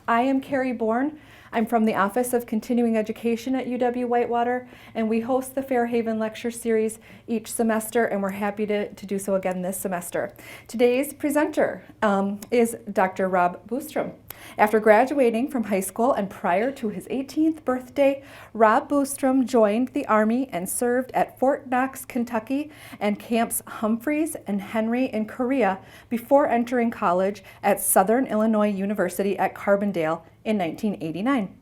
I am Carrie Bourne. I'm from the Office of Continuing Education at UW-Whitewater, and we host the Fairhaven Lecture Series each semester, and we're happy to do so again this semester. Today's presenter is Dr. Rob Boostrom. After graduating from high school and prior to his 18th birthday, Rob Boostrom joined the Army and served at Fort Knox, Kentucky, and Camps Humphreys and Henry in Korea before entering college at Southern Illinois University at Carbondale in 1989.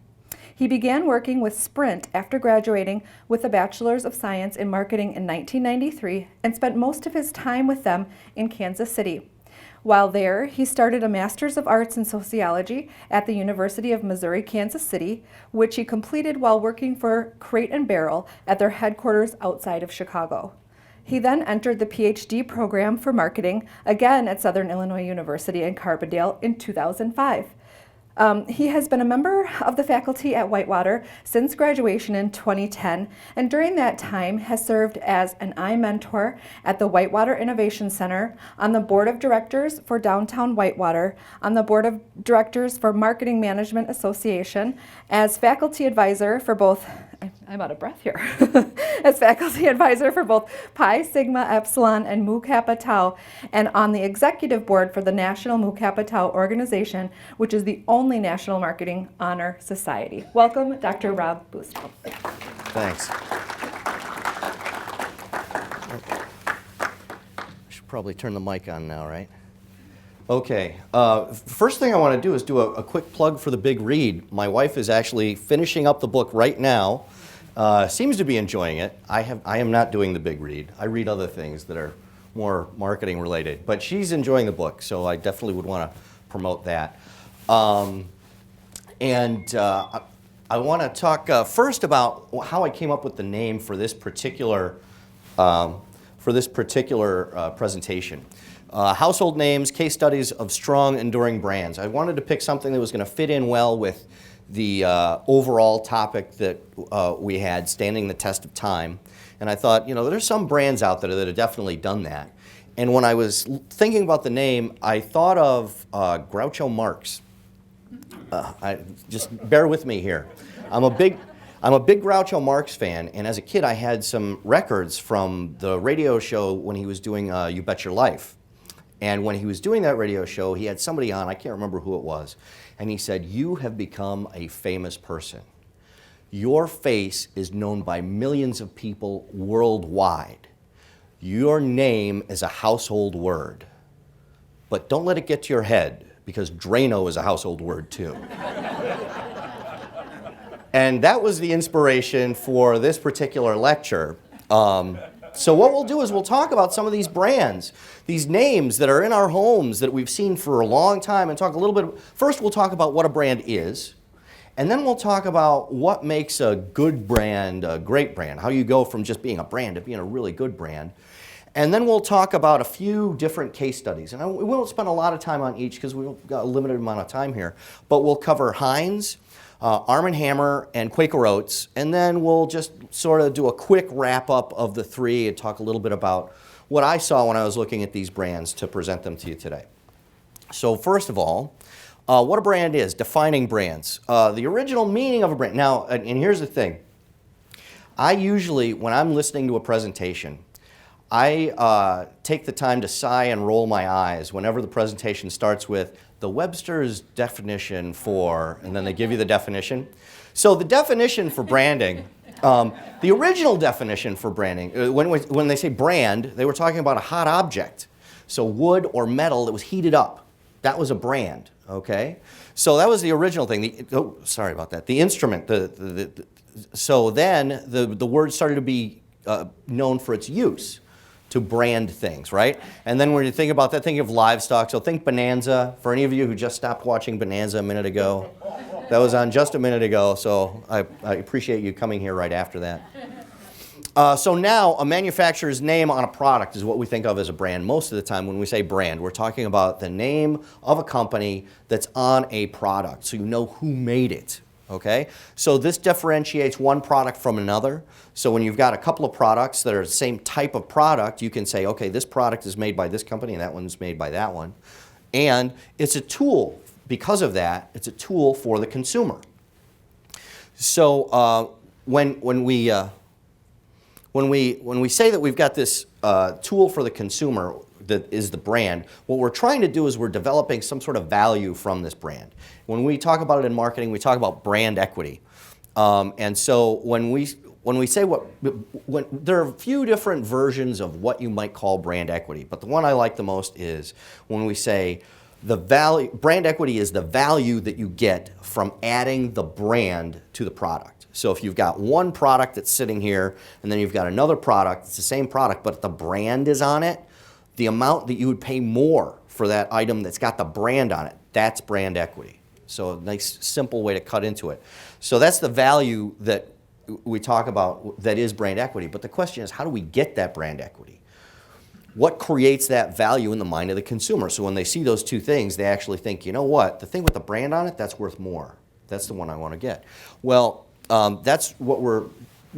He began working with Sprint after graduating with a Bachelor's of Science in Marketing in 1993 and spent most of his time with them in Kansas City. While there, he started a Master's of Arts in Sociology at the University of Missouri, Kansas City, which he completed while working for Crate and Barrel at their headquarters outside of Chicago. He then entered the PhD program for marketing, again at Southern Illinois University in Carbondale in 2005. He has been a member of the faculty at Whitewater since graduation in 2010, and during that time has served as an iMentor at the Whitewater Innovation Center, on the Board of Directors for Downtown Whitewater, on the Board of Directors for Marketing Management Association, as faculty advisor for both, I'm out of breath here, as faculty advisor for both Pi Sigma Epsilon and Mu Kappa Tau, and on the executive board for the National Mu Kappa Tau organization, which is the only National Marketing Honor Society. Welcome, Dr. Rob Boostrom. Thanks. I should probably turn the mic on now, right? Okay. First thing I want to do is do a quick plug for the big read. My wife is actually finishing up the book right now. Seems to be enjoying it. I am not doing the big read. I read other things that are more marketing related, but she's enjoying the book, so I definitely would want to promote that. I want to talk first about how I came up with the name for this particular presentation. Household names, case studies of strong, enduring brands. I wanted to pick something that was going to fit in well with the overall topic that we had, standing the test of time. And I thought, there's some brands out there that have definitely done that. And when I was thinking about the name, I thought of Groucho Marx. Just bear with me here. I'm a big Groucho Marx fan, and as a kid I had some records from the radio show when he was doing You Bet Your Life. And when he was doing that radio show, he had somebody on, I can't remember who it was, and he said, "You have become a famous person. Your face is known by millions of people worldwide. Your name is a household word. But don't let it get to your head, because Drano is a household word too." And that was the inspiration for this particular lecture. So what we'll do is we'll talk about some of these brands, these names that are in our homes that we've seen for a long time, and talk a little bit. First we'll talk about what a brand is, and then we'll talk about what makes a good brand a great brand, how you go from just being a brand to being a really good brand. And then we'll talk about a few different case studies. And we won't spend a lot of time on each because we've got a limited amount of time here, but we'll cover Heinz, Arm and Hammer, and Quaker Oats, and then we'll just sort of do a quick wrap-up of the three and talk a little bit about what I saw when I was looking at these brands to present them to you today. So first of all, what a brand is, defining brands. The original meaning of a brand. Now, and here's the thing. I usually, when I'm listening to a presentation, I take the time to sigh and roll my eyes whenever the presentation starts with the Webster's definition for, and then they give you the definition. So the definition for branding, the original definition for branding, when they say brand, they were talking about a hot object. So wood or metal that was heated up. That was a brand, okay? So that was the original thing. Sorry about that. The instrument, so then the word started to be known for its use, to brand things, right? And then when you think about that, think of livestock. So think Bonanza. For any of you who just stopped watching Bonanza a minute ago, that was on just a minute ago, so I appreciate you coming here right after that. So now a manufacturer's name on a product is what we think of as a brand. Most of the time when we say brand, we're talking about the name of a company that's on a product, so you know who made it. Okay, so this differentiates one product from another. So when you've got a couple of products that are the same type of product, you can say, okay, this product is made by this company and that one's made by that one. And it's a tool because of that, it's a tool for the consumer. So when we say that we've got this tool for the consumer that is the brand, what we're trying to do is we're developing some sort of value from this brand. When we talk about it in marketing, we talk about brand equity. And so when we say there are a few different versions of what you might call brand equity, but the one I like the most is when we say brand equity is the value that you get from adding the brand to the product. So if you've got one product that's sitting here and then you've got another product, it's the same product, but the brand is on it, the amount that you would pay more for that item that's got the brand on it, that's brand equity. So a nice simple way to cut into it. So that's the value that we talk about that is brand equity. But the question is, how do we get that brand equity? What creates that value in the mind of the consumer? So when they see those two things, they actually think, you know what, the thing with the brand on it, that's worth more. That's the one I want to get. Well, that's what we're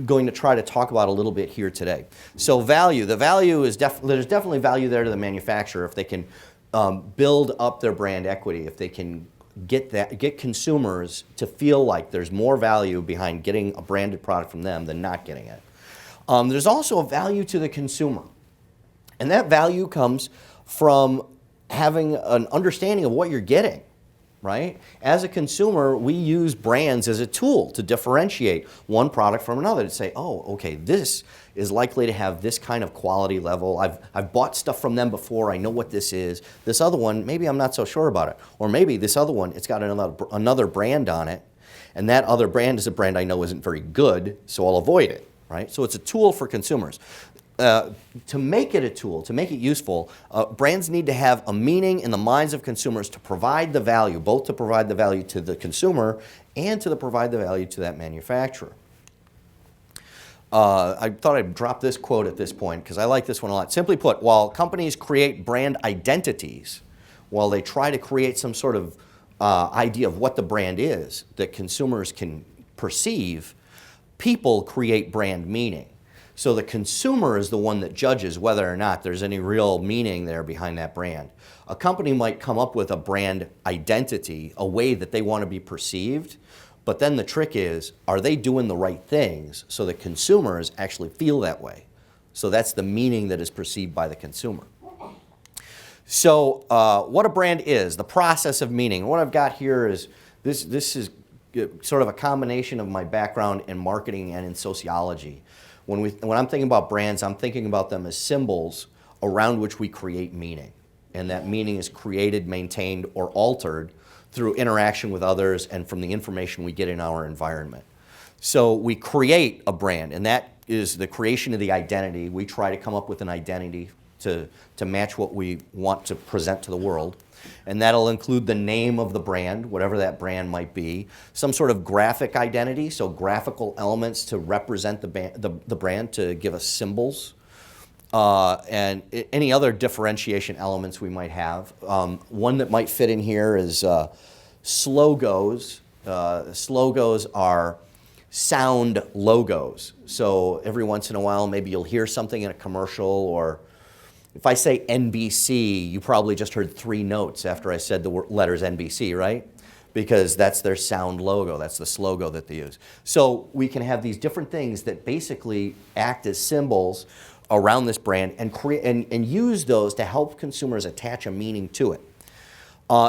going to try to talk about a little bit here today. So value, the value is there's definitely value there to the manufacturer if they can build up their brand equity, if they can get consumers to feel like there's more value behind getting a branded product from them than not getting it. There's also a value to the consumer. And that value comes from having an understanding of what you're getting, right? As a consumer, we use brands as a tool to differentiate one product from another, to say, oh, okay, this is likely to have this kind of quality level. I've bought stuff from them before. I know what this is. This other one, maybe I'm not so sure about it. Or maybe this other one, it's got another brand on it, and that other brand is a brand I know isn't very good, so I'll avoid it, right? So it's a tool for consumers. To make it a tool, to make it useful, brands need to have a meaning in the minds of consumers to provide the value, both to provide the value to the consumer and to provide the value to that manufacturer. I thought I'd drop this quote at this point because I like this one a lot. Simply put, while companies create brand identities, while they try to create some sort of idea of what the brand is that consumers can perceive, people create brand meaning. So the consumer is the one that judges whether or not there's any real meaning there behind that brand. A company might come up with a brand identity, a way that they want to be perceived, but then the trick is, are they doing the right things so that consumers actually feel that way? So that's the meaning that is perceived by the consumer. So what a brand is, the process of meaning. What I've got here is, this is sort of a combination of my background in marketing and in sociology. When I'm thinking about brands, I'm thinking about them as symbols around which we create meaning. And that meaning is created, maintained, or altered through interaction with others and from the information we get in our environment. So we create a brand, and that is the creation of the identity. We try to come up with an identity to match what we want to present to the world. And that'll include the name of the brand, whatever that brand might be, some sort of graphic identity, so graphical elements to represent the brand, to give us symbols, and any other differentiation elements we might have. One that might fit in here is slogos. Slogos are sound logos. So every once in a while, maybe you'll hear something in a commercial, or if I say NBC, you probably just heard 3 notes after I said the letters NBC, right? Because that's their sound logo. That's the slogan that they use. So we can have these different things that basically act as symbols around this brand and create and use those to help consumers attach a meaning to it.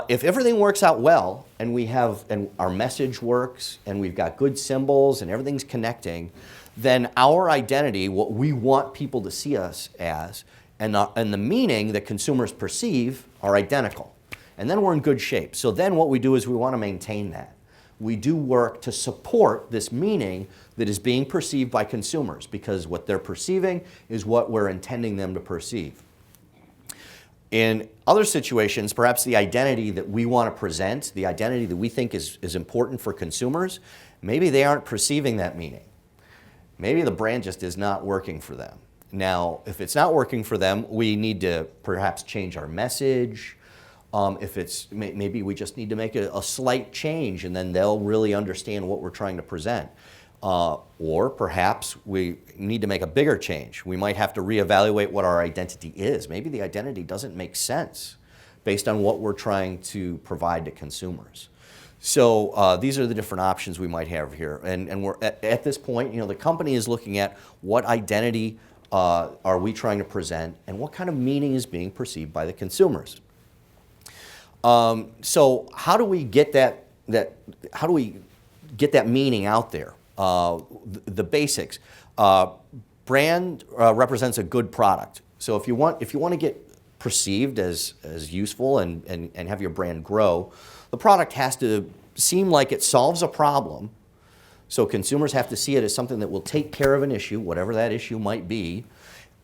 If everything works out well, and our message works, and we've got good symbols, and everything's connecting, then our identity, what we want people to see us as, and the meaning that consumers perceive are identical. And then we're in good shape. So then what we do is we want to maintain that. We do work to support this meaning that is being perceived by consumers, because what they're perceiving is what we're intending them to perceive. In other situations, perhaps the identity that we want to present, the identity that we think is important for consumers, maybe they aren't perceiving that meaning. Maybe the brand just is not working for them. Now, if it's not working for them, we need to perhaps change our message. Maybe we just need to make a slight change, and then they'll really understand what we're trying to present. Or perhaps we need to make a bigger change. We might have to reevaluate what our identity is. Maybe the identity doesn't make sense based on what we're trying to provide to consumers. So these are the different options we might have here. And we're at this point, the company is looking at what identity are we trying to present and what kind of meaning is being perceived by the consumers. So how do we get that meaning out there? The basics. Brand represents a good product. So if you want to get perceived as useful and have your brand grow, the product has to seem like it solves a problem. So consumers have to see it as something that will take care of an issue, whatever that issue might be,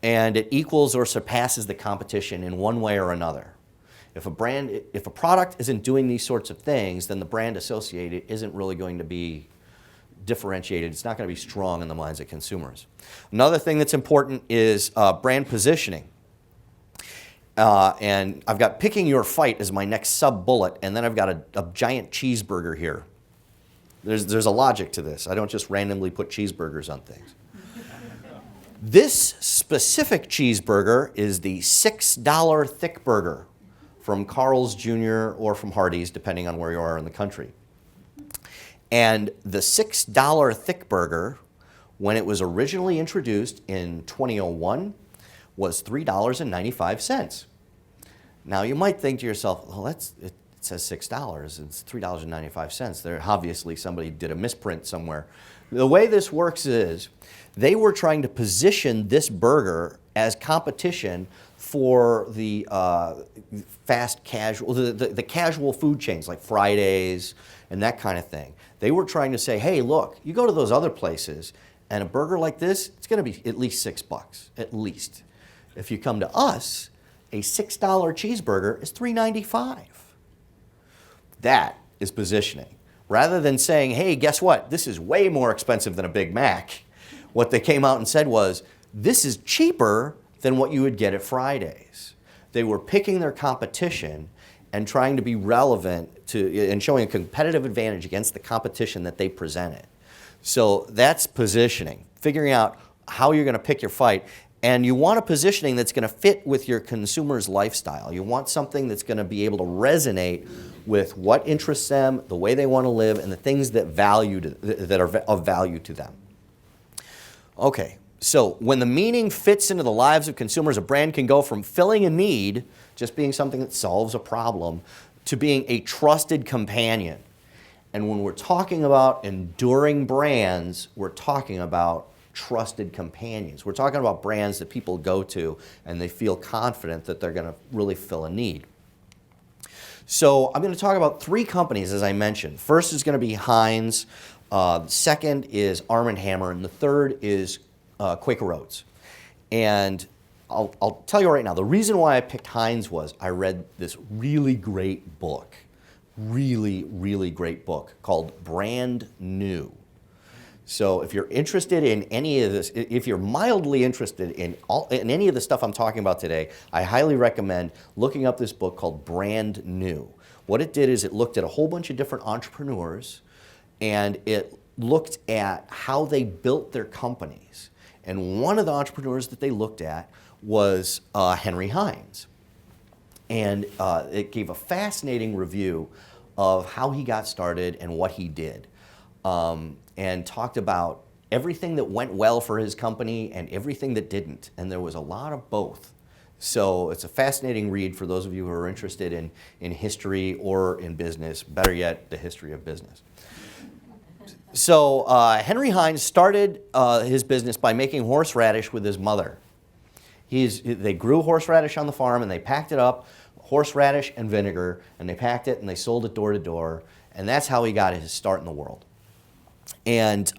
and it equals or surpasses the competition in one way or another. If a product isn't doing these sorts of things, then the brand associated isn't really going to be differentiated. It's not going to be strong in the minds of consumers. Another thing that's important is brand positioning. And I've got picking your fight as my next sub-bullet, and then I've got a giant cheeseburger here. There's a logic to this. I don't just randomly put cheeseburgers on things. This specific cheeseburger is the $6 thick burger from Carl's Jr. or from Hardee's, depending on where you are in the country. And the $6 thick burger, when it was originally introduced in 2001, was $3.95. Now you might think to yourself, well, it says $6, it's $3.95. There obviously somebody did a misprint somewhere. The way this works is they were trying to position this burger as competition for the fast casual, the casual food chains like Fridays and that kind of thing. They were trying to say, hey, look, you go to those other places and a burger like this, it's going to be at least $6, at least. If you come to us, a $6 cheeseburger is $3.95. That is positioning. Rather than saying, hey, guess what? This is way more expensive than a Big Mac. What they came out and said was, this is cheaper than what you would get at Fridays. They were picking their competition and trying to be relevant to and showing a competitive advantage against the competition that they presented. So that's positioning, figuring out how you're going to pick your fight. And you want a positioning that's going to fit with your consumer's lifestyle. You want something that's going to be able to resonate with what interests them, the way they want to live, and the things that are of value to them. Okay, so when the meaning fits into the lives of consumers, a brand can go from filling a need, just being something that solves a problem, to being a trusted companion. And when we're talking about enduring brands, we're talking about trusted companions. We're talking about brands that people go to and they feel confident that they're going to really fill a need. So I'm going to talk about 3 companies, as I mentioned. First is going to be Heinz, the second is Arm and Hammer, and the third is Quaker Oats. And I'll tell you right now, the reason why I picked Heinz was I read this really great book, really, really great book called Brand New. So if you're interested in any of this, if you're mildly interested in any of the stuff I'm talking about today, I highly recommend looking up this book called Brand New. What it did is it looked at a whole bunch of different entrepreneurs and it looked at how they built their companies. And one of the entrepreneurs that they looked at was Henry Hines. And it gave a fascinating review of how he got started and what he did. And talked about everything that went well for his company and everything that didn't. And there was a lot of both. So it's a fascinating read for those of you who are interested in history or in business, better yet, the history of business. So Henry Hines started his business by making horseradish with his mother. They grew horseradish on the farm and they packed it up, horseradish and vinegar, and they packed it and they sold it door to door. And that's how he got his start in the world. And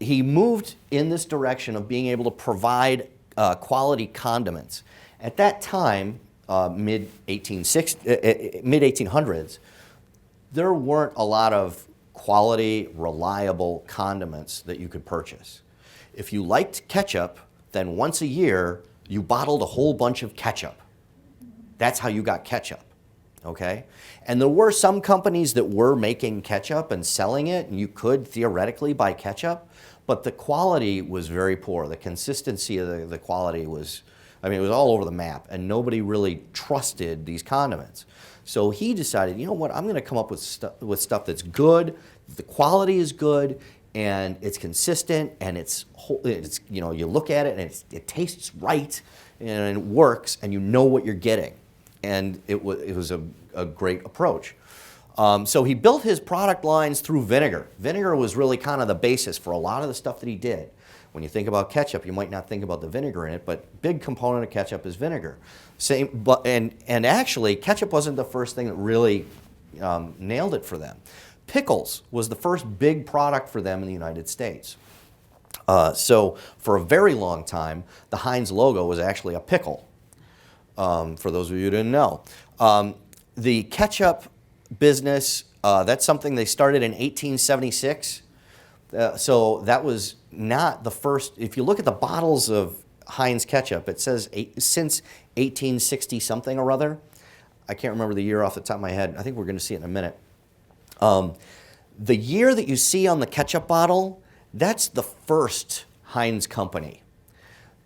he moved in this direction of being able to provide quality condiments. At that time, mid-1800s, there weren't a lot of quality, reliable condiments that you could purchase. If you liked ketchup, then once a year, you bottled a whole bunch of ketchup. That's how you got ketchup. Okay? And there were some companies that were making ketchup and selling it, and you could theoretically buy ketchup, but the quality was very poor. The consistency of the quality was, I mean, it was all over the map, and nobody really trusted these condiments. So he decided, you know what, I'm going to come up with stuff that's good, the quality is good, and it's consistent, and it's you know, you look at it and it tastes right, and it works, and you know what you're getting. And it was a great approach. So he built his product lines through vinegar. Vinegar was really kind of the basis for a lot of the stuff that he did. When you think about ketchup, you might not think about the vinegar in it, but big component of ketchup is vinegar. And actually, ketchup wasn't the first thing that really nailed it for them. Pickles was the first big product for them in the United States. So for a very long time, the Heinz logo was actually a pickle, for those of you who didn't know. The ketchup business, that's something they started in 1876. So that was not the first. If you look at the bottles of Heinz ketchup, it says since 1860 something or other. I can't remember the year off the top of my head. I think we're going to see it in a minute. The year that you see on the ketchup bottle, that's the first Heinz company.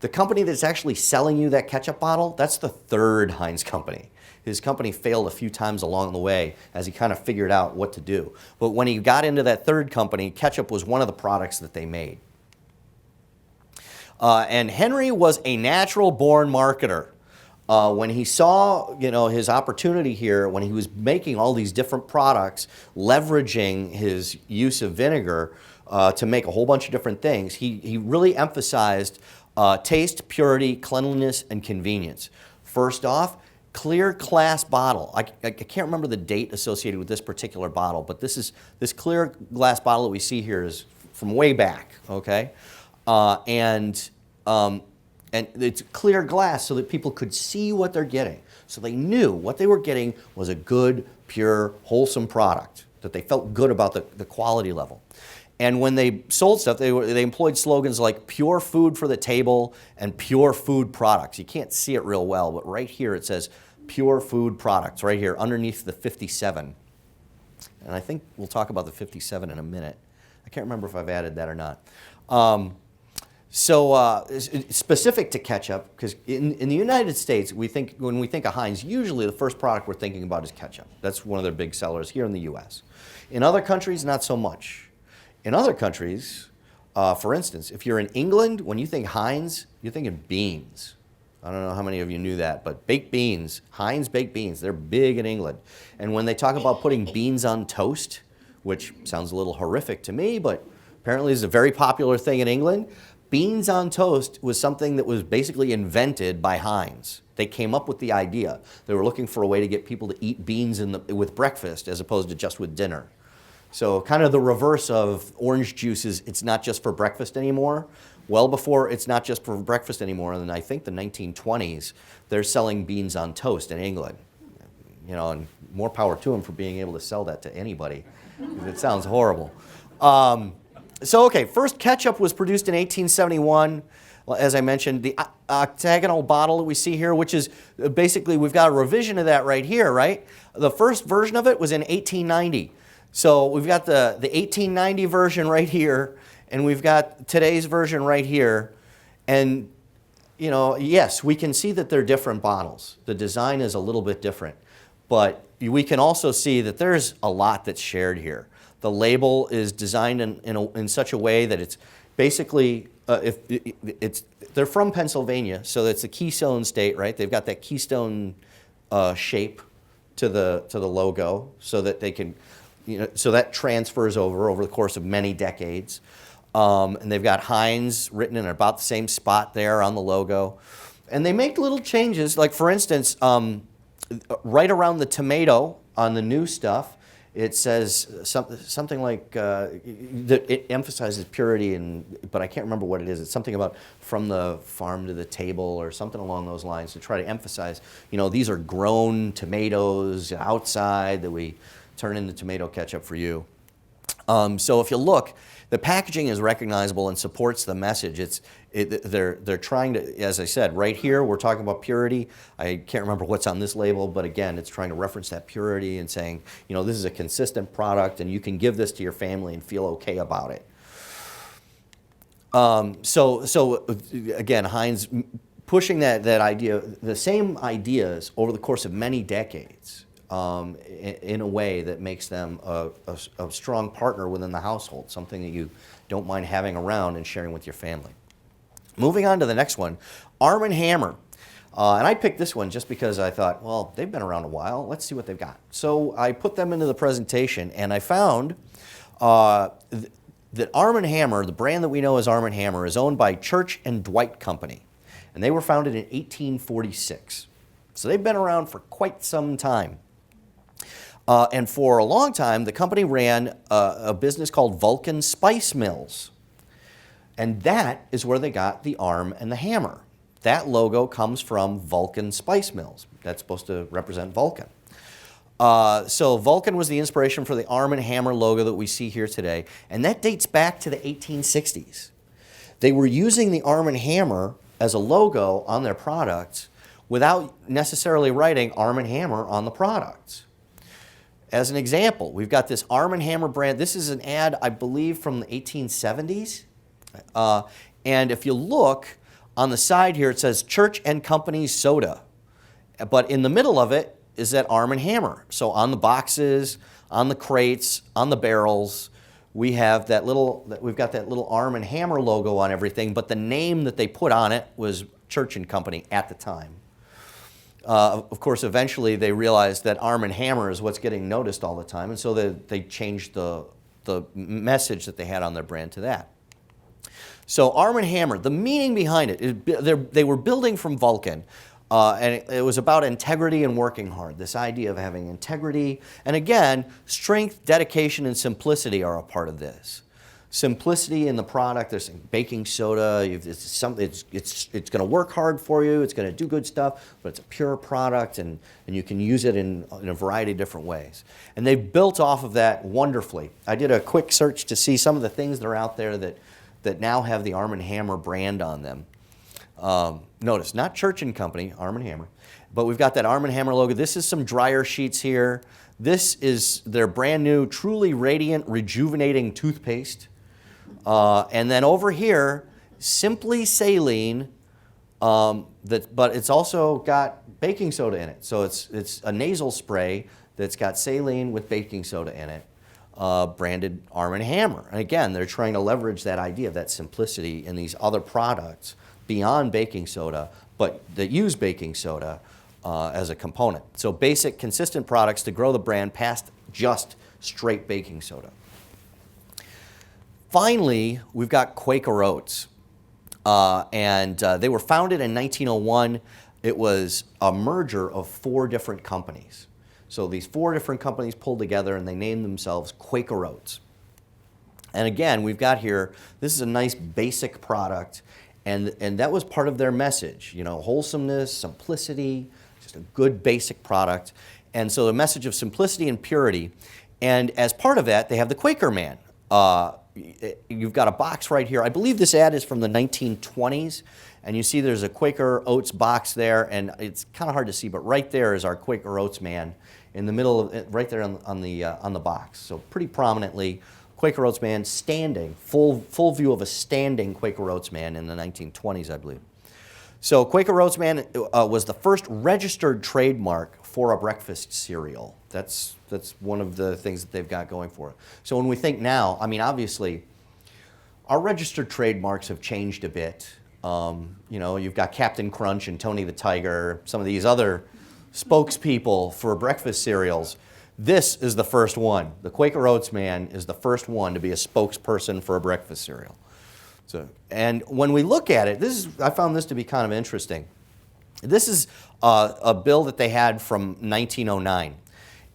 The company that's actually selling you that ketchup bottle, that's the third Heinz company. His company failed a few times along the way as he kind of figured out what to do. But when he got into that third company, ketchup was one of the products that they made. And Henry was a natural-born marketer. When he saw, you know, his opportunity here, when he was making all these different products, leveraging his use of vinegar to make a whole bunch of different things, he really emphasized taste, purity, cleanliness, and convenience. First off, clear glass bottle. I can't remember the date associated with this particular bottle, but this clear glass bottle that we see here is from way back, okay? And it's clear glass so that people could see what they're getting. So they knew what they were getting was a good, pure, wholesome product, that they felt good about the quality level. And when they sold stuff, they employed slogans like pure food for the table and pure food products. You can't see it real well, but right here it says pure food products, right here underneath the 57. And I think we'll talk about the 57 in a minute. I can't remember if I've added that or not. Specific to ketchup, because in the United States, when we think of Heinz, usually the first product we're thinking about is ketchup. That's one of their big sellers here in the U.S. In other countries, not so much. In other countries, for instance, if you're in England, when you think Heinz, you're thinking beans. I don't know how many of you knew that, but baked beans, Heinz baked beans, they're big in England. And when they talk about putting beans on toast, which sounds a little horrific to me, but apparently is a very popular thing in England, beans on toast was something that was basically invented by Heinz. They came up with the idea. They were looking for a way to get people to eat beans with breakfast as opposed to just with dinner. So kind of the reverse of orange juices, it's not just for breakfast anymore. Well before it's not just for breakfast anymore, and I think the 1920s, they're selling beans on toast in England. You know, and more power to them for being able to sell that to anybody, because it sounds horrible. Okay, first ketchup was produced in 1871. As I mentioned, the octagonal bottle that we see here, which is basically, we've got a revision of that right here, right? The first version of it was in 1890. So we've got the 1890 version right here, and we've got today's version right here. And, you know, yes, we can see that they're different bottles. The design is a little bit different. But we can also see that there's a lot that's shared here. The label is designed in such a way that it's basically, they're from Pennsylvania, so it's a Keystone state, right? They've got that Keystone shape to the logo, so that they can, you know, so that transfers over the course of many decades. And they've got Heinz written in about the same spot there on the logo. And they make little changes, like for instance, right around the tomato on the new stuff, it says something like that it emphasizes purity, but I can't remember what it is. It's something about from the farm to the table or something along those lines to try to emphasize, you know, these are grown tomatoes outside that we turn into tomato ketchup for you. So if you look, the packaging is recognizable and supports the message. They're trying to, as I said, right here we're talking about purity. I can't remember what's on this label, but again, it's trying to reference that purity and saying, you know, this is a consistent product and you can give this to your family and feel okay about it. So again, Heinz pushing that idea, the same ideas over the course of many decades, in a way that makes them a strong partner within the household, something that you don't mind having around and sharing with your family. Moving on to the next one, Arm and Hammer. And I picked this one just because I thought, well, they've been around a while. Let's see what they've got. So I put them into the presentation, and I found that Arm and Hammer, the brand that we know as Arm and Hammer, is owned by Church and Dwight Company. And they were founded in 1846. So they've been around for quite some time. And for a long time, the company ran a business called Vulcan Spice Mills. And that is where they got the Arm and the Hammer. That logo comes from Vulcan Spice Mills. That's supposed to represent Vulcan. So Vulcan was the inspiration for the Arm and Hammer logo that we see here today. And that dates back to the 1860s. They were using the Arm and Hammer as a logo on their products without necessarily writing Arm and Hammer on the products. As an example, we've got this Arm and Hammer brand. This is an ad, I believe, from the 1870s. And if you look on the side here, it says Church and Company Soda. But in the middle of it is that Arm and Hammer. So on the boxes, on the crates, on the barrels, we have we've got that little Arm and Hammer logo on everything, but the name that they put on it was Church and Company at the time. Of course, eventually they realized that Arm and Hammer is what's getting noticed all the time, and so they changed the message that they had on their brand to that. So Arm and Hammer, the meaning behind it, they were building from Vulcan, and it was about integrity and working hard, this idea of having integrity. And again, strength, dedication, and simplicity are a part of this. Simplicity in the product, there's baking soda, it's going to work hard for you, it's going to do good stuff, but it's a pure product, and you can use it in a variety of different ways. And they've built off of that wonderfully. I did a quick search to see some of the things that are out there that now have the Arm and Hammer brand on them. Notice, not Church and Company, Arm and Hammer, but we've got that Arm and Hammer logo. This is some dryer sheets here. This is their brand new, truly radiant, rejuvenating toothpaste. And then over here, Simply Saline, but it's also got baking soda in it. So it's a nasal spray that's got saline with baking soda in it. Branded Arm and Hammer. And again, they're trying to leverage that idea of that simplicity in these other products beyond baking soda, but that use baking soda as a component. So basic, consistent products to grow the brand past just straight baking soda. Finally, we've got Quaker Oats. And they were founded in 1901. It was a merger of 4 different companies. So these 4 different companies pulled together and they named themselves Quaker Oats. And again, we've got here, this is a nice basic product, and that was part of their message, wholesomeness, simplicity, just a good basic product. And so the message of simplicity and purity. And as part of that, they have the Quaker Man. You've got a box right here. I believe this ad is from the 1920s. And you see there's a Quaker Oats box there, and it's kind of hard to see, but right there is our Quaker Oats man in the middle of it, right there on the box. So pretty prominently, Quaker Oats man standing, full view of a standing Quaker Oats man in the 1920s, I believe. So Quaker Oats man was the first registered trademark for a breakfast cereal. That's one of the things that they've got going for it. So when we think now, I mean, obviously, our registered trademarks have changed a bit. You've got Captain Crunch and Tony the Tiger, some of these other spokespeople for breakfast cereals. This is the first one. The Quaker Oats man is the first one to be a spokesperson for a breakfast cereal. And when we look at it, I found this to be kind of interesting. This is a bill that they had from 1909.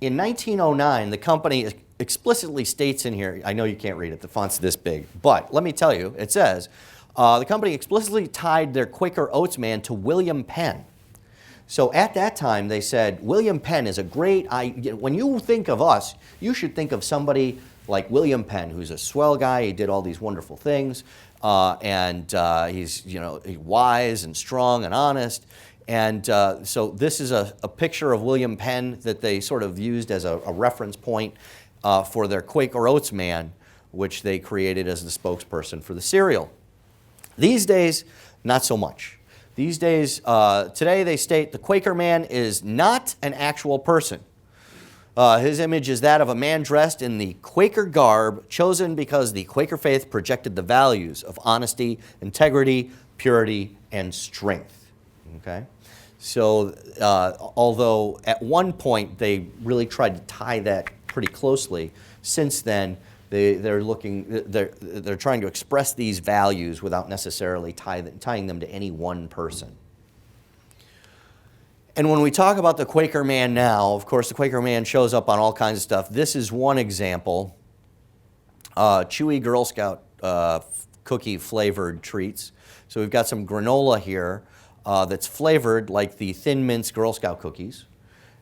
In 1909, the company explicitly states in here, I know you can't read it, the font's this big, but let me tell you, it says, the company explicitly tied their Quaker Oats man to William Penn. So at that time, they said, William Penn is a great, when you think of us, you should think of somebody like William Penn, who's a swell guy, he did all these wonderful things, and he's wise and strong and honest. And so this is a picture of William Penn that they sort of used as a reference point for their Quaker Oats man, which they created as the spokesperson for the cereal. These days, not so much. These days, today they state the Quaker man is not an actual person. His image is that of a man dressed in the Quaker garb, chosen because the Quaker faith projected the values of honesty, integrity, purity, and strength. Okay? So, although at one point they really tried to tie that pretty closely, since then they're trying to express these values without necessarily tying them to any one person. And when we talk about the Quaker man now, of course, the Quaker man shows up on all kinds of stuff. This is one example, chewy Girl Scout cookie flavored treats. So we've got some granola here that's flavored like the Thin Mints Girl Scout cookies.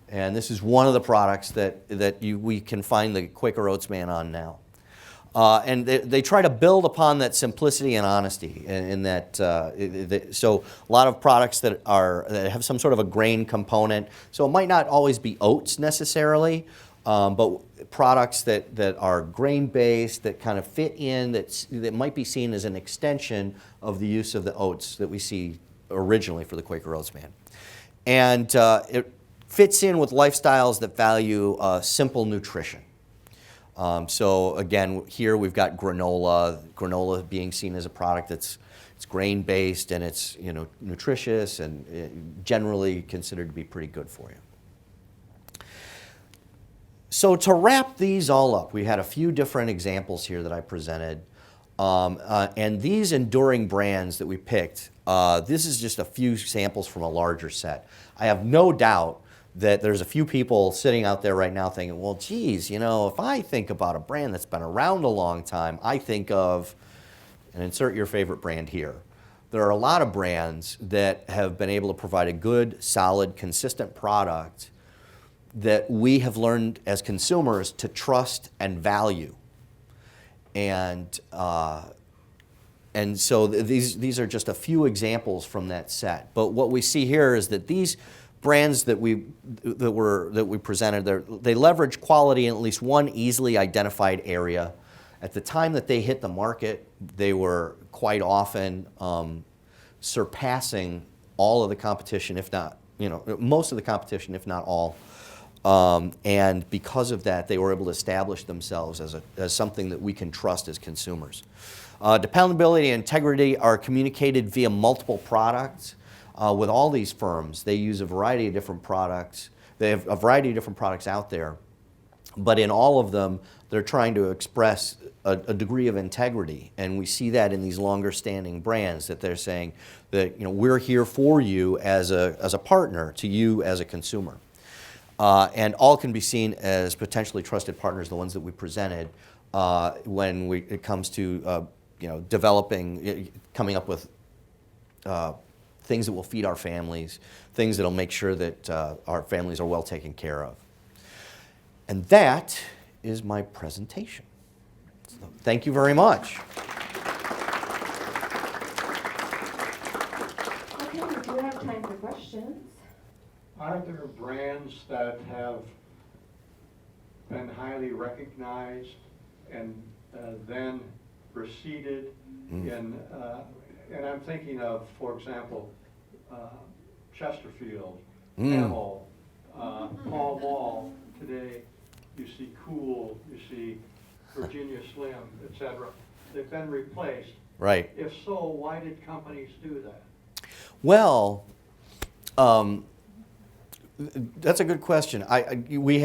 And this is one of the products that we can find the Quaker Oats man on now. And they try to build upon that simplicity and honesty, in that so a lot of products that have some sort of a grain component. So it might not always be oats necessarily, but products that are grain based, that kind of fit in, that might be seen as an extension of the use of the oats that we see originally for the Quaker Oats man, and it fits in with lifestyles that value simple nutrition. So again, here we've got granola being seen as a product it's grain based, and it's nutritious and generally considered to be pretty good for you. So to wrap these all up, we had a few different examples here that I presented, and these enduring brands that we picked. This is just a few samples from a larger set. I have no doubt that there's a few people sitting out there right now thinking, well, geez, if I think about a brand that's been around a long time, I think of, and insert your favorite brand here. There are a lot of brands that have been able to provide a good, solid, consistent product that we have learned as consumers to trust and value. And so these are just a few examples from that set. But what we see here is that these brands that we presented, they leverage quality in at least one easily identified area. At the time that they hit the market, they were quite often surpassing all of the competition, if not, most of the competition, if not all. And because of that, they were able to establish themselves as something that we can trust as consumers. Dependability and integrity are communicated via multiple products. With all these firms, they use a variety of different products. They have a variety of different products out there, but in all of them, they're trying to express a degree of integrity, and we see that in these longer-standing brands, that they're saying that we're here for you as a partner to you as a consumer, and all can be seen as potentially trusted partners. The ones that we presented, when it comes to coming up with things that will feed our families, things that will make sure that our families are well taken care of. And that is my presentation. So thank you very much. Okay, we do have time for questions. Are there brands that have been highly recognized and then receded in, and I'm thinking of, for example, Chesterfield, Camel, Pall Mall. Today you see Cool, you see Virginia Slim, etc. They've been replaced. Right. If so, why did companies do that? Well, that's a good question. We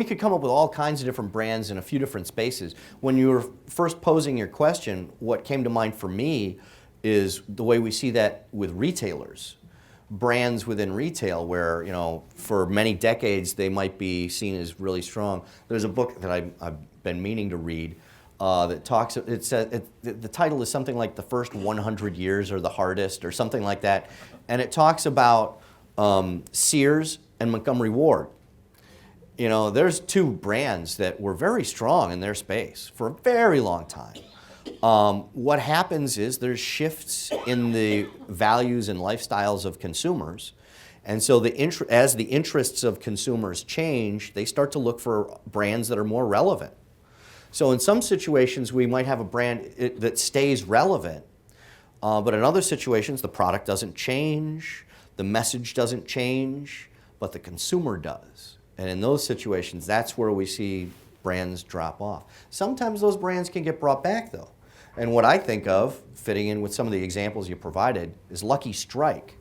could come up with all kinds of different brands in a few different spaces. When you were first posing your question, what came to mind for me is the way we see that with retailers. Brands within retail where, for many decades they might be seen as really strong. There's a book that I've been meaning to read that talks, the title is something like The First 100 Years Are the Hardest or something like that. And it talks about Sears and Montgomery Ward. There's two brands that were very strong in their space for a very long time. What happens is there's shifts in the values and lifestyles of consumers, and so as the interests of consumers change, they start to look for brands that are more relevant. So in some situations, we might have a brand that stays relevant, But in other situations, the product doesn't change, the message doesn't change, but the consumer does. And in those situations, that's where we see brands drop off. Sometimes those brands can get brought back though. And what I think of, fitting in with some of the examples you provided, is Lucky Strike.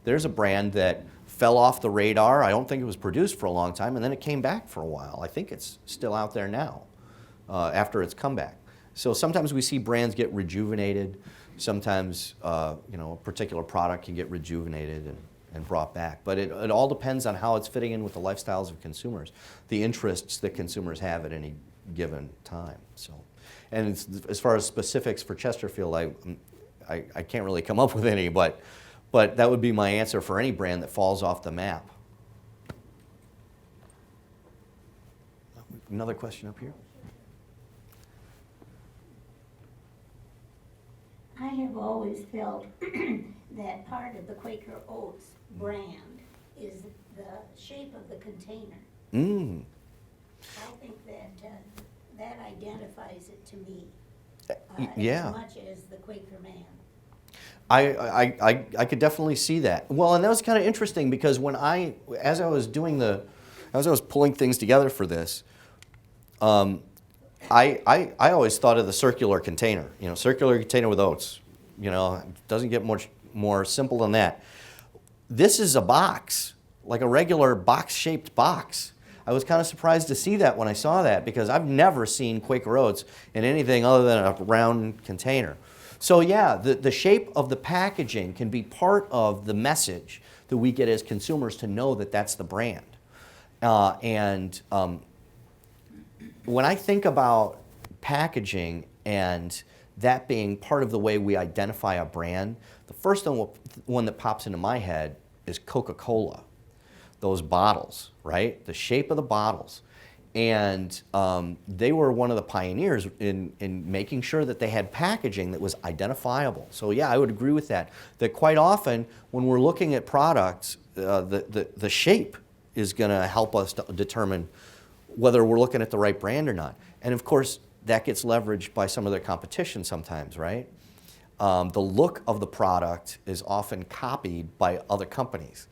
There's a brand that fell off the radar. I don't think it was produced for a long time, and then it came back for a while. I think it's still out there now after its comeback. So sometimes we see brands get rejuvenated. Sometimes a particular product can get rejuvenated and brought back. But it all depends on how it's fitting in with the lifestyles of consumers, the interests that consumers have at any given time. So, and as far as specifics for Chesterfield, I can't really come up with any, but that would be my answer for any brand that falls off the map. Another question up here. I have always felt that part of the Quaker Oats brand is the shape of the container. Mm. I think that identifies it to me Yeah. as much as the Quaker man. I could definitely see that. Well, and that was kind of interesting because as I was pulling things together for this, I always thought of the circular container. Circular container with oats. It doesn't get much more simple than that. This is a box, like a regular box-shaped box. I was kind of surprised to see that when I saw that because I've never seen Quaker Oats in anything other than a round container. So yeah, the shape of the packaging can be part of the message that we get as consumers to know that that's the brand. When I think about packaging and that being part of the way we identify a brand, the first one that pops into my head is Coca-Cola. Those bottles, right? The shape of the bottles. And they were one of the pioneers in making sure that they had packaging that was identifiable. So yeah, I would agree with that. That quite often when we're looking at products, the shape is going to help us to determine whether we're looking at the right brand or not. And of course, that gets leveraged by some of their competition sometimes, right? The look of the product is often copied by other companies.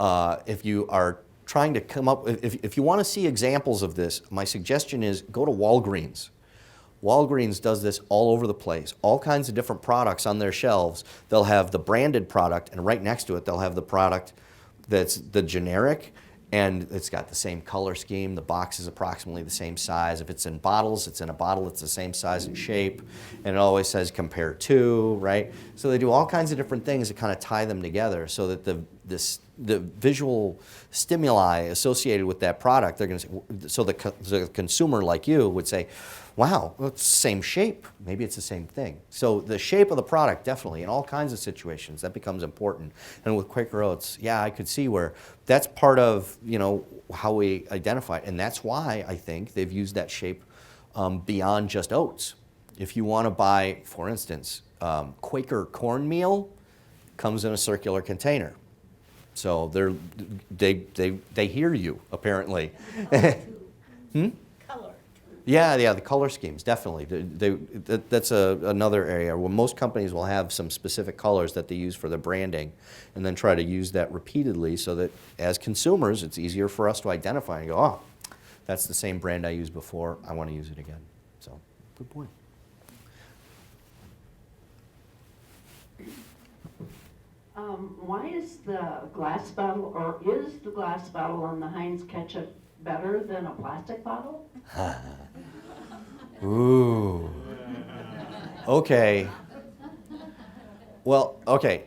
If you are trying to come up, if you want to see examples of this, my suggestion is go to Walgreens. Walgreens does this all over the place. All kinds of different products on their shelves. They'll have the branded product, and right next to it, they'll have the product that's the generic, and it's got the same color scheme. The box is approximately the same size. If it's in bottles, it's in a bottle. It's the same size and shape, and it always says compare to, right? So they do all kinds of different things to kind of tie them together so that the visual stimuli associated with that product, they're going to say, so the consumer like you would say, wow, well, it's the same shape. Maybe it's the same thing. So the shape of the product, definitely, in all kinds of situations, that becomes important. And with Quaker Oats, yeah, I could see where that's part of how we identify it. And that's why I think they've used that shape beyond just oats. If you want to buy, for instance, Quaker cornmeal, comes in a circular container. So they hear you, apparently. Color. Yeah, the color schemes, definitely. That's another area where most companies will have some specific colors that they use for their branding and then try to use that repeatedly so that as consumers, it's easier for us to identify and go, oh, that's the same brand I used before, I want to use it again. So, good point. Why is the glass bottle, or is the glass bottle on the Heinz ketchup better than a plastic bottle? Ooh. Okay. Well, okay.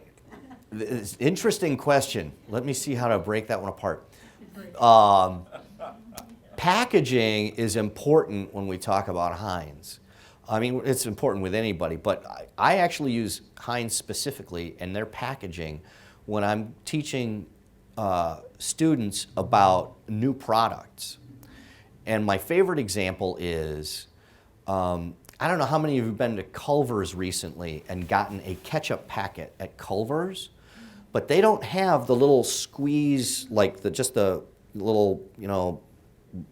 It's an interesting question. Let me see how to break that one apart. Packaging is important when we talk about Heinz. I mean, it's important with anybody, but I actually use Heinz specifically and their packaging when I'm teaching students about new products. And my favorite example is, I don't know how many of you have been to Culver's recently and gotten a ketchup packet at Culver's, but they don't have the little squeeze, like just the little,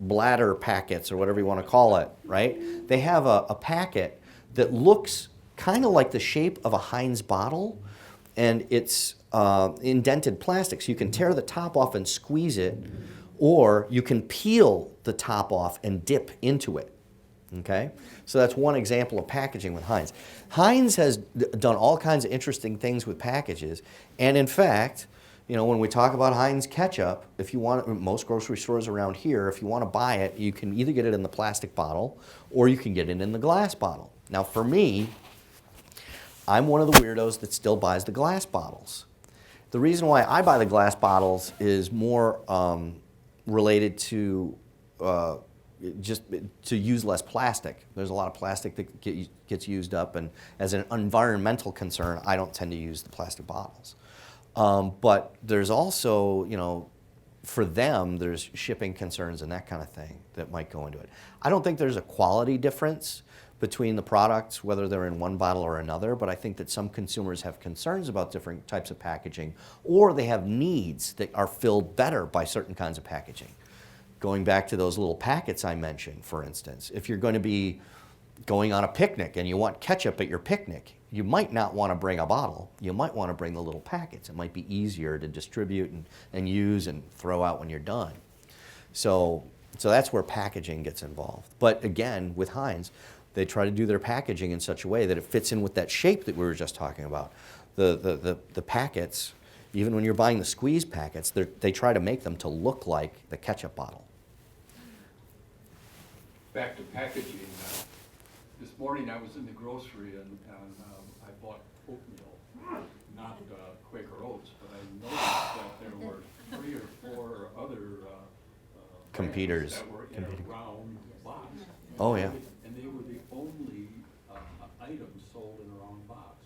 bladder packets or whatever you want to call it, right? They have a packet that looks kind of like the shape of a Heinz bottle, and it's indented plastic, so you can tear the top off and squeeze it, or you can peel the top off and dip into it. Okay, so that's one example of packaging with Heinz. Heinz has done all kinds of interesting things with packages, and in fact, you know, when we talk about Heinz ketchup, if you want it, most grocery stores around here, if you want to buy it, you can either get it in the plastic bottle or you can get it in the glass bottle. Now, for me, I'm one of the weirdos that still buys the glass bottles. The reason why I buy the glass bottles is more related to just to use less plastic. There's a lot of plastic that gets used up, and as an environmental concern, I don't tend to use the plastic bottles. But there's also, you know, for them, there's shipping concerns and that kind of thing that might go into it. I don't think there's a quality difference between the products, whether they're in one bottle or another, but I think that some consumers have concerns about different types of packaging, or they have needs that are filled better by certain kinds of packaging. Going back to those little packets I mentioned, for instance, if you're going to be going on a picnic and you want ketchup at your picnic, you might not want to bring a bottle. You might want to bring the little packets. It might be easier to distribute and use and throw out when you're done. So that's where packaging gets involved. But again, with Heinz, they try to do their packaging in such a way that it fits in with that shape that we were just talking about. The packets, even when you're buying the squeeze packets, they try to make them to look like the ketchup bottle. Back to packaging. This morning I was in the grocery and I bought oatmeal, not Quaker Oats, but I noticed that there were 3 or 4 other competitors that were in a round box. Oh yeah. And they were the only item sold in a round box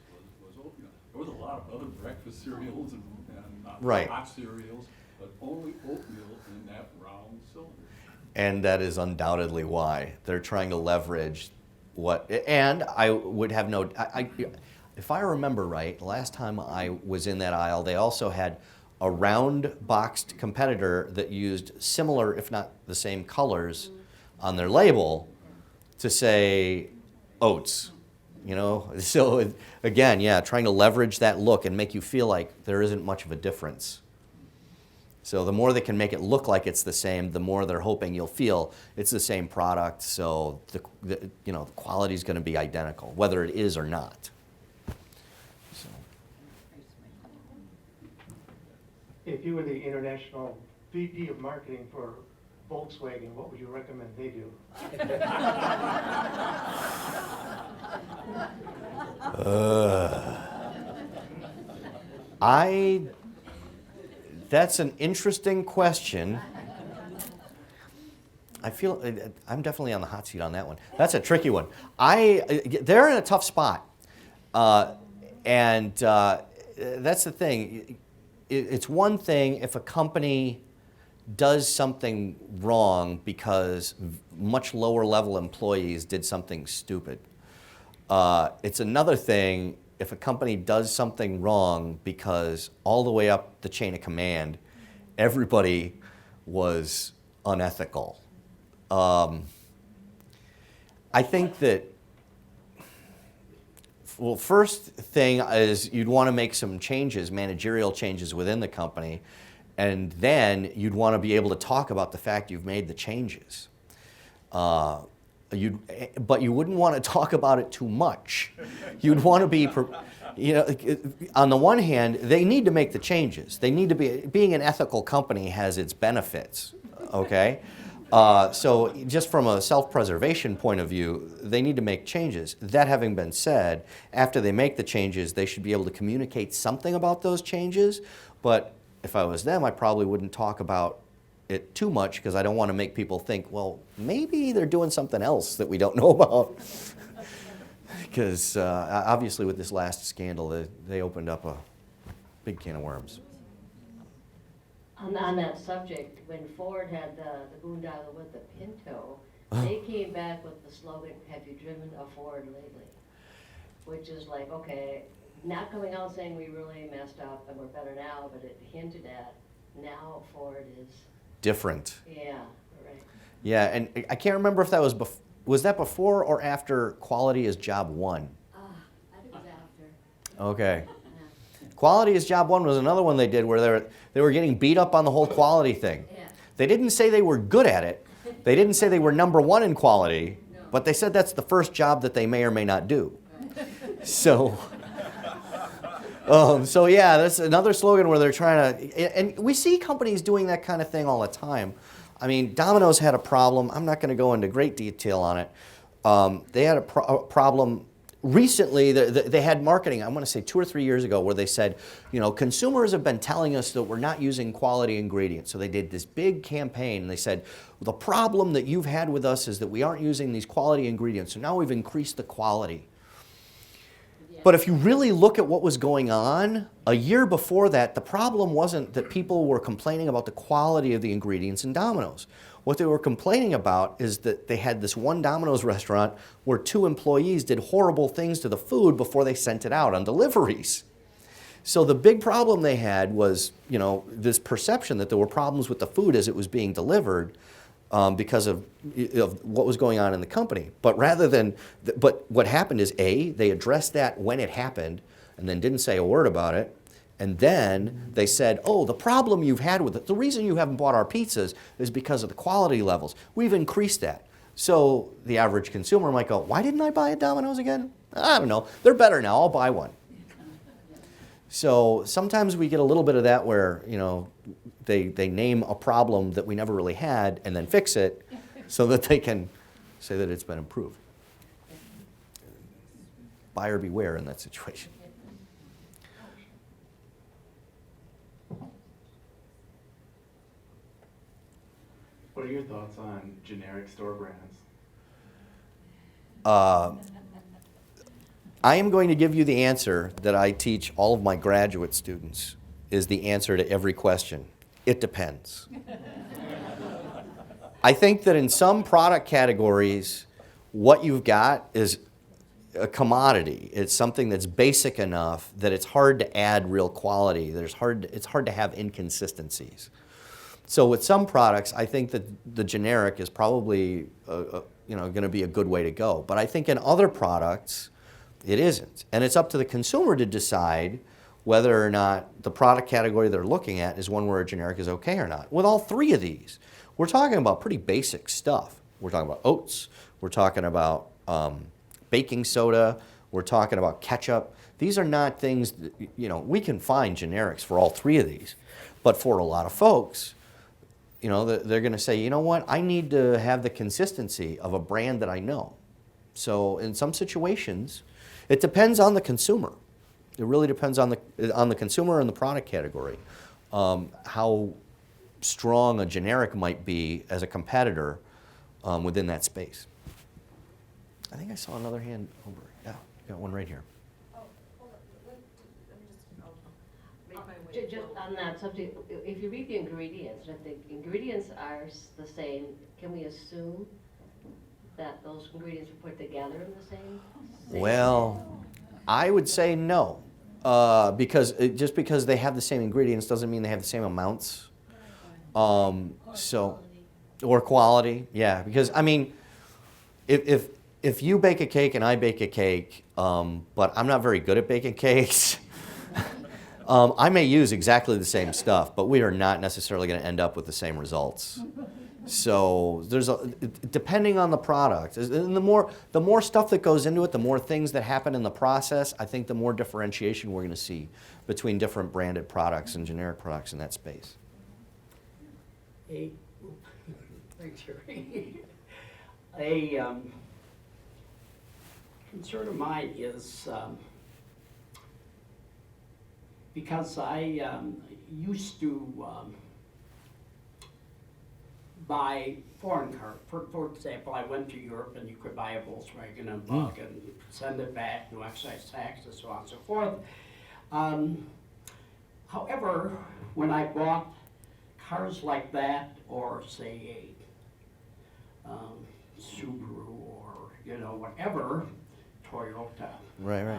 was oatmeal. There was a lot of other breakfast cereals and right. hot cereals, but only oatmeal in that round cylinder. And that is undoubtedly why they're trying to leverage what, and I would have no, if I remember right, the last time I was in that aisle, they also had a round boxed competitor that used similar, if not the same colors on their label to say oats, you know? So again, yeah, trying to leverage that look and make you feel like there isn't much of a difference. So the more they can make it look like it's the same, the more they're hoping you'll feel it's the same product. So the quality is going to be identical, whether it is or not. So. If you were the international VP of marketing for Volkswagen, what would you recommend they do? That's an interesting question. I feel I'm definitely on the hot seat on that one. That's a tricky one. They're in a tough spot, and that's the thing. It's one thing if a company does something wrong because much lower level employees did something stupid. It's another thing if a company does something wrong because all the way up the chain of command, everybody was unethical. I think that, well, first thing is you'd want to make some changes, managerial changes within the company, and then you'd want to be able to talk about the fact you've made the changes. But you wouldn't want to talk about it too much. You'd want to be, on the one hand, they need to make the changes. They need to being an ethical company has its benefits, okay? So just from a self-preservation point of view, they need to make changes. That having been said, after they make the changes, they should be able to communicate something about those changes. But if I was them, I probably wouldn't talk about it too much because I don't want to make people think, well, maybe they're doing something else that we don't know about. Because obviously with this last scandal, they opened up a big can of worms. On that subject, when Ford had the boondoggle with the Pinto, they came back with the slogan, "Have you driven a Ford lately?" Which is like, okay, not coming out saying we really messed up and we're better now, but it hinted at now Ford is different. Yeah, right. Yeah, and I can't remember if that was that before or after Quality is Job 1? Okay. Quality is job one was another one they did where they were getting beat up on the whole quality thing. Yeah. They didn't say they were good at it. They didn't say they were number one in quality, but they said that's the first job that they may or may not do. So, so yeah, that's another slogan where they're trying to, and we see companies doing that kind of thing all the time. I mean, Domino's had a problem. I'm not going to go into great detail on it. They had a problem recently. They had marketing, I want to say 2 or 3 years ago, where they said, you know, consumers have been telling us that we're not using quality ingredients. So they did this big campaign, and they said, the problem that you've had with us is that we aren't using these quality ingredients. So now we've increased the quality. But if you really look at what was going on, a year before that, the problem wasn't that people were complaining about the quality of the ingredients in Domino's. What they were complaining about is that they had this one Domino's restaurant where 2 employees did horrible things to the food before they sent it out on deliveries. So the big problem they had was, you know, this perception that there were problems with the food as it was being delivered, because of what was going on in the company. But but what happened is, A, they addressed that when it happened and then didn't say a word about it. And then they said, oh, the problem you've had with it, the reason you haven't bought our pizzas is because of the quality levels. We've increased that. So the average consumer might go, why didn't I buy a Domino's again? I don't know. They're better now. I'll buy one. So sometimes we get a little bit of that where, you know, they name a problem that we never really had and then fix it so that they can say that it's been improved. Buyer beware in that situation. What are your thoughts on generic store brands? I am going to give you the answer that I teach all of my graduate students is the answer to every question. It depends. I think that in some product categories, what you've got is a commodity. It's something that's basic enough that it's hard to add real quality. It's hard to have inconsistencies. So with some products, I think that the generic is probably going to be a good way to go. But I think in other products, it isn't. And it's up to the consumer to decide whether or not the product category they're looking at is one where a generic is okay or not. With all 3 of these, we're talking about pretty basic stuff. We're talking about oats. We're talking about baking soda. We're talking about ketchup. These are not things that, you know, we can find generics for all 3 of these. But for a lot of folks, you know, they're going to say, you know what, I need to have the consistency of a brand that I know. So in some situations, it depends on the consumer. It really depends on the consumer and the product category, how strong a generic might be as a competitor within that space. I think I saw another hand over. Yeah, got one right here. Just on that subject, if you read the ingredients, if the ingredients are the same, can we assume that those ingredients were put together in the same? Well, I would say no, because just because they have the same ingredients doesn't mean they have the same amounts. Or quality, yeah. Because I mean, if you bake a cake and I bake a cake, but I'm not very good at baking cakes. I may use exactly the same stuff, but we are not necessarily going to end up with the same results. So depending on the product, and the more stuff that goes into it, the more things that happen in the process, I think the more differentiation we're going to see between different branded products and generic products in that space. A concern of mine is because I used to buy foreign cars. For example, I went to Europe and you could buy a Volkswagen and Bug and send it back, no excise tax, and so on and so forth. However, when I bought cars like that, or say a Subaru, or whatever, Toyota. Right.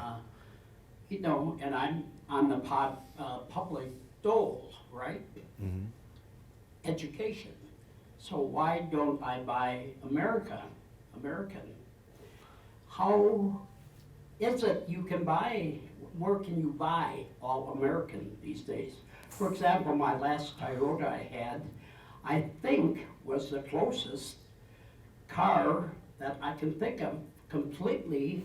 And I'm on the public dole, right? Mm-hmm. Education. So why don't I buy American? How is it you can buy where can you buy all American these days? For example, my last Toyota I had, I think was the closest car that I can think of completely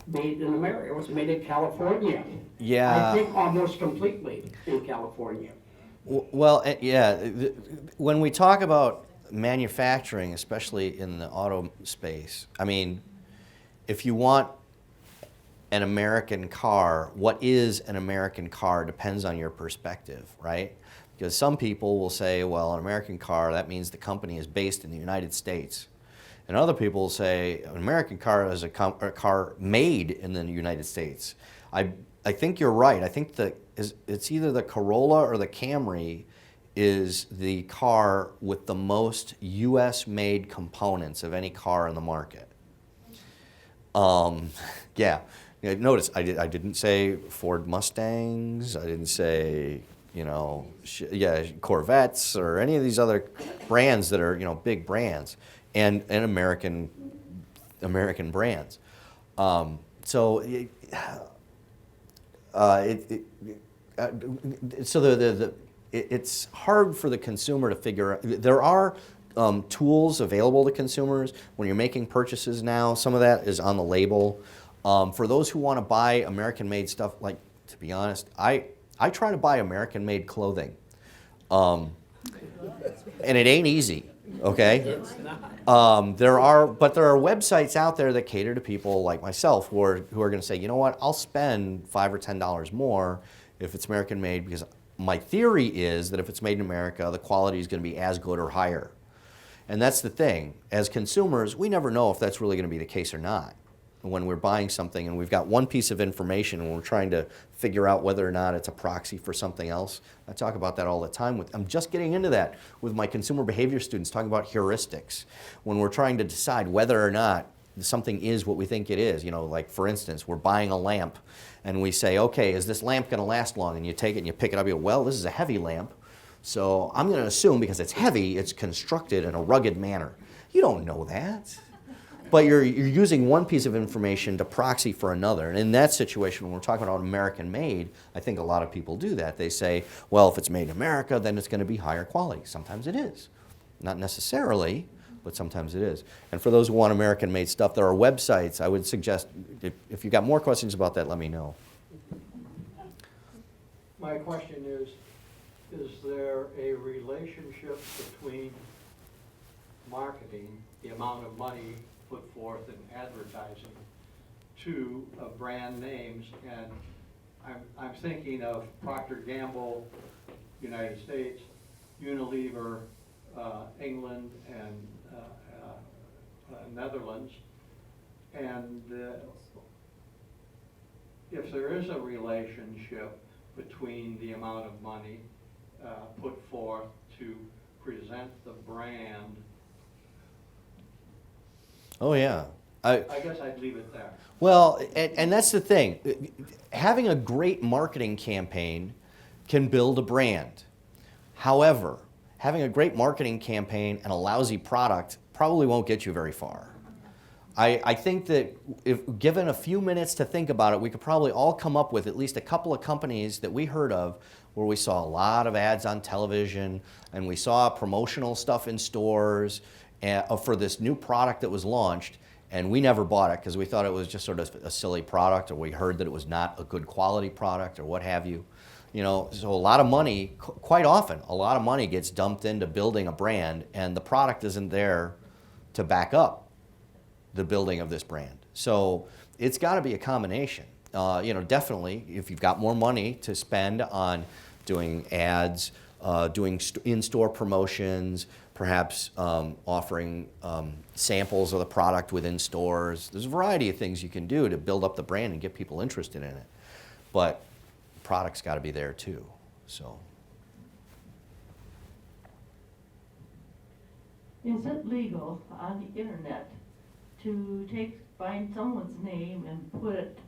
made in America. It was made in California. Yeah. I think almost completely in California. Well, when we talk about manufacturing, especially in the auto space, I mean, if you want an American car, what is an American car depends on your perspective, right? Because some people will say, well, an American car, that means the company is based in the United States. And other people will say an American car is a car made in the United States. I think you're right. I think it's either the Corolla or the Camry is the car with the most U.S.-made components of any car in the market. Yeah. Notice I didn't say Ford Mustangs. I didn't say, you know, Corvettes or any of these other brands that are, you know, big brands and American brands. It's hard for the consumer to figure out. There are tools available to consumers when you're making purchases now. Some of that is on the label. For those who want to buy American-made stuff, like, to be honest, I try to buy American-made clothing, and it ain't easy. Okay. There are websites out there that cater to people like myself who are going to say, you know what, I'll spend $5 or $10 more if it's American-made, because my theory is that if it's made in America, the quality is going to be as good or higher. And that's the thing. As consumers, we never know if that's really going to be the case or not. When we're buying something and we've got one piece of information and we're trying to figure out whether or not it's a proxy for something else. I talk about that all the time. I'm just getting into that with my consumer behavior students, talking about heuristics. When we're trying to decide whether or not something is what we think it is. You know, like for instance, we're buying a lamp and we say, okay, is this lamp going to last long? And you take it and you pick it up, you go, well, this is a heavy lamp. So I'm going to assume because it's heavy, it's constructed in a rugged manner. You don't know that. But you're using one piece of information to proxy for another. And in that situation, when we're talking about American-made, I think a lot of people do that. They say, well, if it's made in America, then it's going to be higher quality. Sometimes it is. Not necessarily, but sometimes it is. And for those who want American-made stuff, there are websites. I would suggest, if you've got more questions about that, let me know. My question is there a relationship between marketing, the amount of money put forth in advertising, to brand names? And I'm thinking of Procter & Gamble, United States, Unilever, England, and Netherlands. And if there is a relationship between the amount of money put forth to present the brand. Oh, yeah. I guess I'd leave it there. Well, and that's the thing. Having a great marketing campaign can build a brand. However, having a great marketing campaign and a lousy product probably won't get you very far. I think that if given a few minutes to think about it, we could probably all come up with at least a couple of companies that we heard of where we saw a lot of ads on television and we saw promotional stuff in stores for this new product that was launched, and we never bought it because we thought it was just sort of a silly product, or we heard that it was not a good quality product, or what have you. You know, so a lot of money, quite often, a lot of money gets dumped into building a brand, and the product isn't there to back up the building of this brand. So it's got to be a combination. You know, definitely, if you've got more money to spend on doing ads, doing in-store promotions, perhaps offering samples of the product within stores. There's a variety of things you can do to build up the brand and get people interested in it. But the product's got to be there too. So. Is it legal on the internet to find someone's name and put it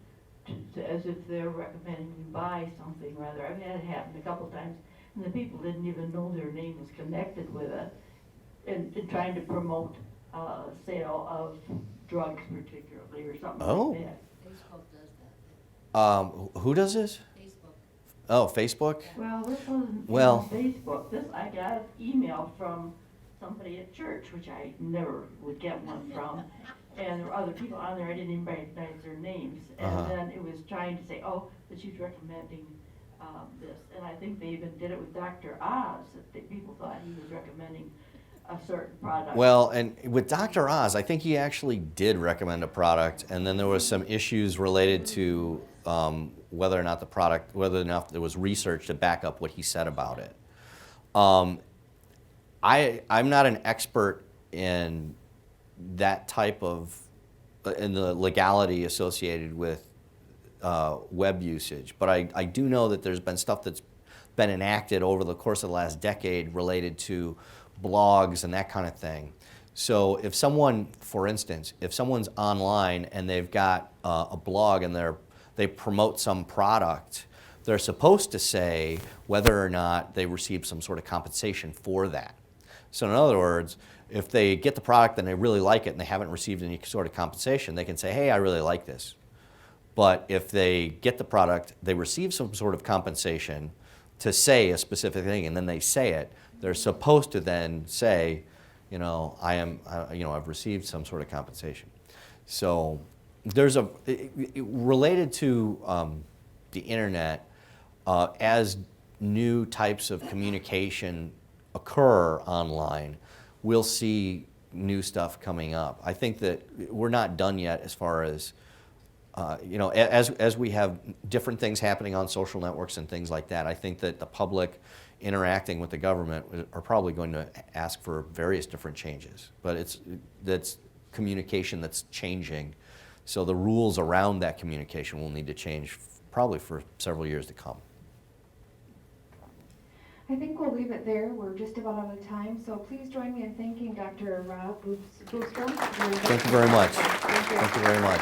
as if they're recommending you buy something? Rather, I've had it happen a couple times, and the people didn't even know their name was connected with it, and trying to promote sale of drugs, particularly, or something Oh. like that. Facebook does that. Who does this? Facebook. Oh, Facebook? Well, this wasn't Well- on Facebook. This, I got an email from somebody at church, which I never would get one from. And there were other people on there, I didn't even recognize their names. And then it was trying to say, oh, that she's recommending this. And I think they even did it with Dr. Oz, that people thought he was recommending a certain product. Well, and with Dr. Oz, I think he actually did recommend a product, and then there was some issues related to whether or not there was research to back up what he said about it. I'm not an expert in that type of, in the legality associated with web usage, but I do know that there's been stuff that's been enacted over the course of the last decade related to blogs and that kind of thing. So if someone, for instance, if someone's online and they've got a blog and they promote some product, they're supposed to say whether or not they receive some sort of compensation for that. So in other words, if they get the product and they really like it and they haven't received any sort of compensation, they can say, hey, I really like this. But if they get the product, they receive some sort of compensation to say a specific thing, and then they say it, they're supposed to then say, I've received some sort of compensation. So there's related to the internet, as new types of communication occur online, we'll see new stuff coming up. I think that we're not done yet as far as, as we have different things happening on social networks and things like that. I think that the public interacting with the government are probably going to ask for various different changes. But that's communication that's changing. So the rules around that communication will need to change probably for several years to come. I think we'll leave it there. We're just about out of time, so please join me in thanking Dr. Rob Boostrom. Thank you very much. Thank you. Thank you very much.